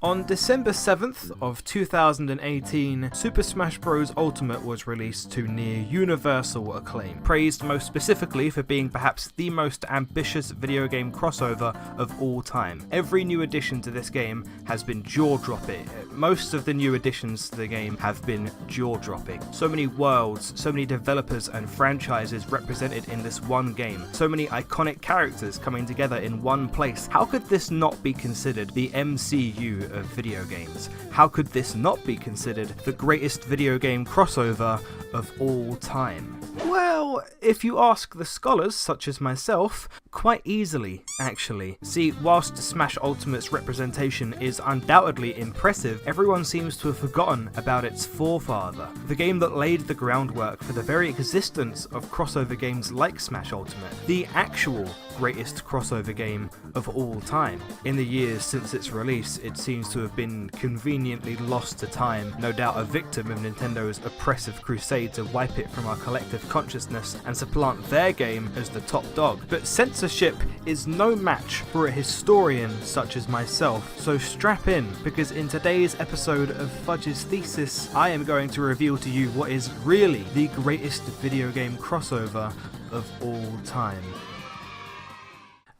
On December 7th of 2018, Super Smash Bros. Ultimate was released to near universal acclaim, praised most specifically for being perhaps the most ambitious video game crossover of all time. Every new addition to this game has been jaw-dropping. Most of the new additions to the game have been jaw-dropping. So many worlds, so many developers and franchises represented in this one game, so many iconic characters coming together in one place. How could this not be considered the MCU of video games? How could this not be considered the greatest video game crossover of all time? Well, if you ask the scholars, such as myself, quite easily, actually. See, whilst Smash Ultimate's representation is undoubtedly impressive, everyone seems to have forgotten about its forefather, the game that laid the groundwork for the very existence of crossover games like Smash Ultimate, the actual greatest crossover game of all time. In the years since its release, it seems to have been conveniently lost to time, no doubt a victim of Nintendo's oppressive crusade to wipe it from our collective consciousness and supplant their game as the top dog. But censorship is no match for a historian such as myself, so strap in, because in today's episode of Fudj's Thesis, I am going to reveal to you what is really the greatest video game crossover of all time.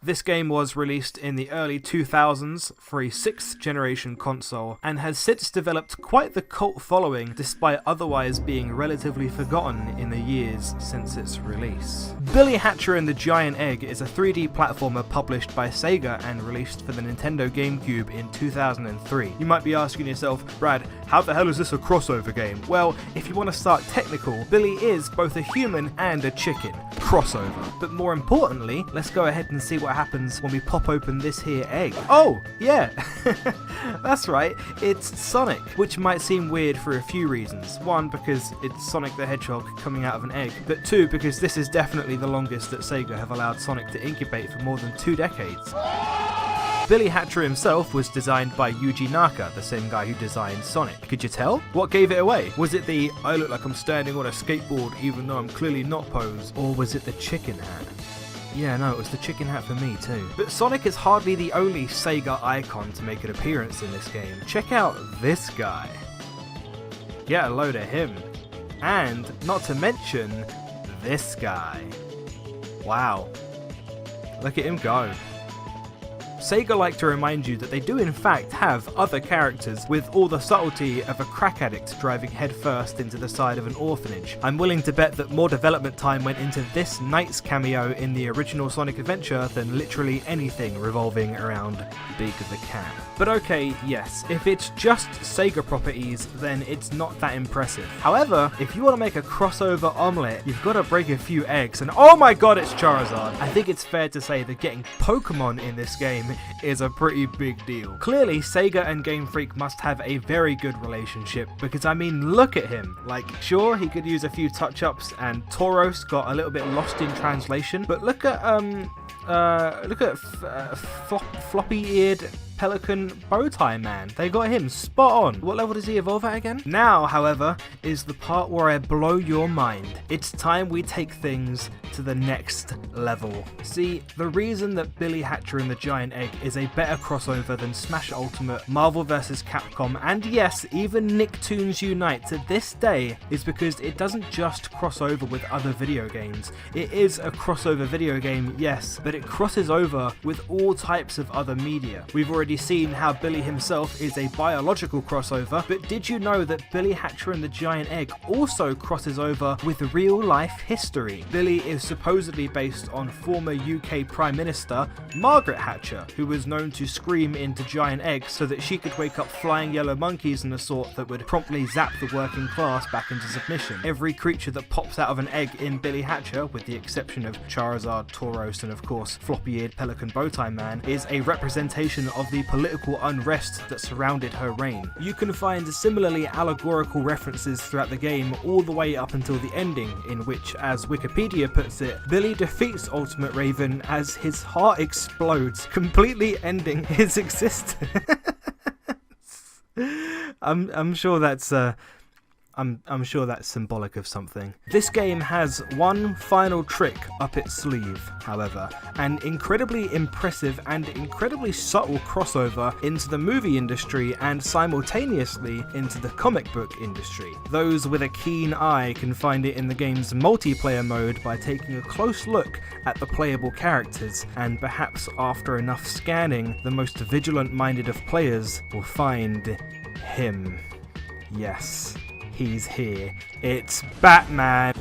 This game was released in the early 2000s for a 6th generation console and has since developed quite the cult following despite otherwise being relatively forgotten in the years since its release. Billy Hatcher and the Giant Egg is a 3D platformer published by Sega and released for the Nintendo GameCube in 2003. You might be asking yourself, Brad, how the hell is this a crossover game? Well, if you want to start technical, Billy is both a human and a chicken. Crossover. But more importantly, let's go ahead and see what happens when we pop open this here egg. Oh, yeah, that's right, it's Sonic, which might seem weird for a few reasons. One, because it's Sonic the Hedgehog coming out of an egg, but two, because this is definitely the longest that Sega have allowed Sonic to incubate for more than 2 decades. Billy Hatcher himself was designed by Yuji Naka, the same guy who designed Sonic. Could you tell? What gave it away? Was it the I look like I'm standing on a skateboard even though I'm clearly not pose? Or was it the chicken hat? Yeah, no, it was the chicken hat for me too. But Sonic is hardly the only Sega icon to make an appearance in this game. Check out this guy. Get a load of him. And, not to mention, this guy. Wow. Look at him go. Sega like to remind you that they do in fact have other characters with all the subtlety of a crack addict driving headfirst into the side of an orphanage. I'm willing to bet that more development time went into this knight's cameo in the original Sonic Adventure than literally anything revolving around Big the Cat. But okay, yes, if it's just Sega properties, then it's not that impressive. However, if you want to make a crossover omelette, you've got to break a few eggs, and oh my god, it's Charizard! I think it's fair to say that getting Pokemon in this game is a pretty big deal. Clearly, Sega and Game Freak must have a very good relationship, because I mean, look at him. Like, sure, he could use a few touch-ups, and Tauros got a little bit lost in translation, but look at floppy-eared Pelican Bowtie Man. They got him spot on. What level does he evolve at again? Now, however, is the part where I blow your mind. It's time we take things to the next level. See, the reason that Billy Hatcher and the Giant Egg is a better crossover than Smash Ultimate, Marvel vs. Capcom, and yes, even Nicktoons Unite to this day, is because it doesn't just cross over with other video games. It is a crossover video game, yes, but it crosses over with all types of other media. We've already seen how Billy himself is a biological crossover, but did you know that Billy Hatcher and the Giant Egg also crosses over with real life history? Billy is supposedly based on former UK Prime Minister Margaret Hatcher, who was known to scream into giant eggs so that she could wake up flying yellow monkeys and the sort that would promptly zap the working class back into submission. Every creature that pops out of an egg in Billy Hatcher, with the exception of Charizard, Tauros, and of course floppy-eared Pelican Bowtie Man, is a representation of the political unrest that surrounded her reign. You can find similarly allegorical references throughout the game all the way up until the ending, in which, as Wikipedia puts it, Billy defeats Ultimate Raven as his heart explodes, completely ending his existence. I'm sure that's I'm sure that's symbolic of something. This game has one final trick up its sleeve, however, an incredibly impressive and incredibly subtle crossover into the movie industry and simultaneously into the comic book industry. Those with a keen eye can find it in the game's multiplayer mode by taking a close look at the playable characters, and perhaps after enough scanning, the most vigilant-minded of players will find him. Yes, he's here. It's Batman!